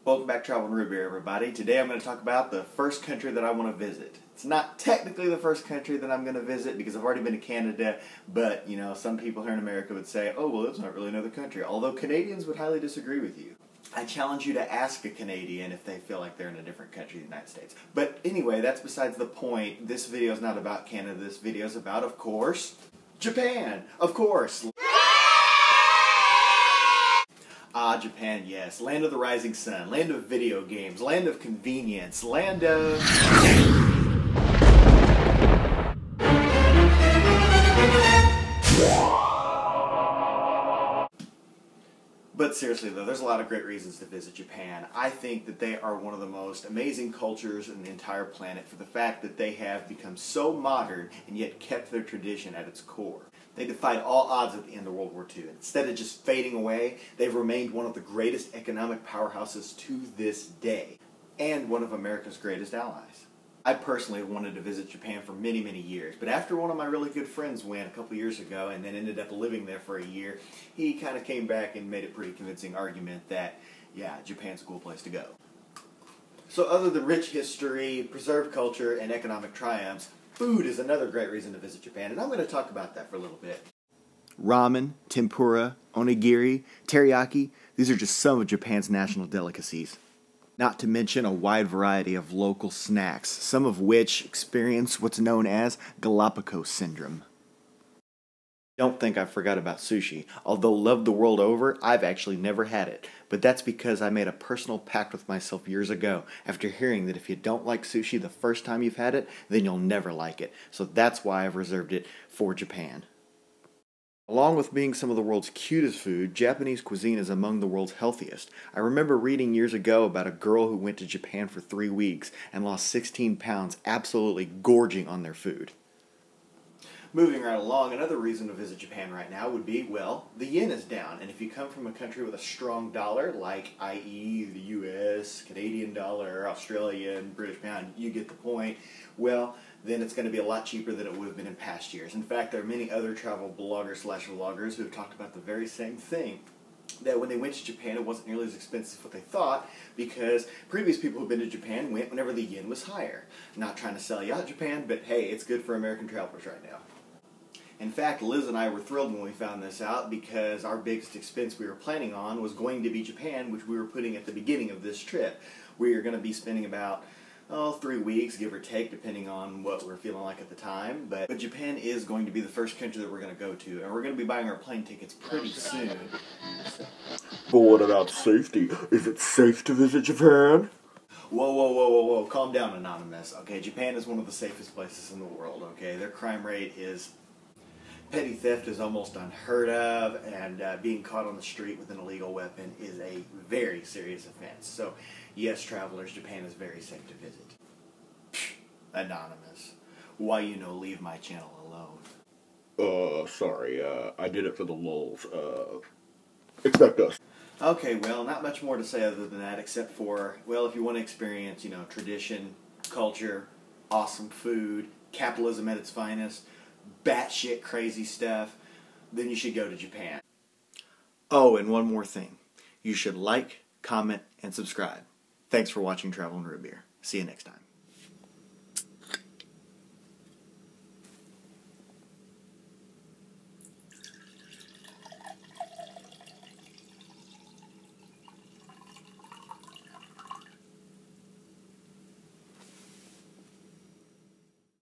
Welcome back to Travel and Root Beer, everybody. Today I'm going to talk about the first country that I want to visit. It's not technically the first country that I'm going to visit because I've already been to Canada, but, you know, some people here in America would say, oh, well, it's not really another country, although Canadians would highly disagree with you. I challenge you to ask a Canadian if they feel like they're in a different country than the United States. But anyway, that's besides the point. This video is not about Canada. This video is about, of course, Japan. Of course. Ah, Japan, yes. Land of the rising sun, land of video games, land of convenience, land of... But seriously though, there's a lot of great reasons to visit Japan. I think that they are one of the most amazing cultures in the entire planet for the fact that they have become so modern and yet kept their tradition at its core. They defied all odds at the end of World War II. Instead of just fading away, they've remained one of the greatest economic powerhouses to this day, and one of America's greatest allies. I personally have wanted to visit Japan for many, many years, but after one of my really good friends went a couple years ago and then ended up living there for a year, he kind of came back and made a pretty convincing argument that, yeah, Japan's a cool place to go. So other than rich history, preserved culture, and economic triumphs, food is another great reason to visit Japan, and I'm going to talk about that for a little bit. Ramen, tempura, onigiri, teriyaki, these are just some of Japan's national delicacies. Not to mention a wide variety of local snacks, some of which experience what's known as Galapagos syndrome. Don't think I forgot about sushi. Although loved the world over, I've actually never had it. But that's because I made a personal pact with myself years ago after hearing that if you don't like sushi the first time you've had it, then you'll never like it. So that's why I've reserved it for Japan. Along with being some of the world's cutest food, Japanese cuisine is among the world's healthiest. I remember reading years ago about a girl who went to Japan for 3 weeks and lost 16 pounds absolutely gorging on their food. Moving right along, another reason to visit Japan right now would be, well, the yen is down, and if you come from a country with a strong dollar, like i.e. the US, Canadian dollar, Australian, British pound, you get the point, well, then it's going to be a lot cheaper than it would have been in past years. In fact, there are many other travel bloggers/vloggers who have talked about the very same thing. That when they went to Japan, it wasn't nearly as expensive as what they thought, because previous people who've been to Japan went whenever the yen was higher. Not trying to sell you out Japan, but hey, it's good for American travelers right now. In fact, Liz and I were thrilled when we found this out because our biggest expense we were planning on was going to be Japan, which we were putting at the beginning of this trip. We are going to be spending about 3 weeks, give or take, depending on what we're feeling like at the time. But Japan is going to be the first country that we're going to go to, and we're going to be buying our plane tickets pretty soon. But what about safety? Is it safe to visit Japan? Whoa, calm down, Anonymous. Okay, Japan is one of the safest places in the world, okay? Their crime rate is... Petty theft is almost unheard of, and being caught on the street with an illegal weapon is a very serious offense. So, yes, travelers, Japan is very safe to visit. Psh, Anonymous. Why leave my channel alone? Sorry, I did it for the lulz. Expect us. Okay, well, not much more to say other than that, except for, well, if you want to experience, tradition, culture, awesome food, capitalism at its finest, batshit crazy stuff, then you should go to Japan. Oh, and one more thing. You should like, comment, and subscribe. Thanks for watching Travel and Root Beer. See you next time.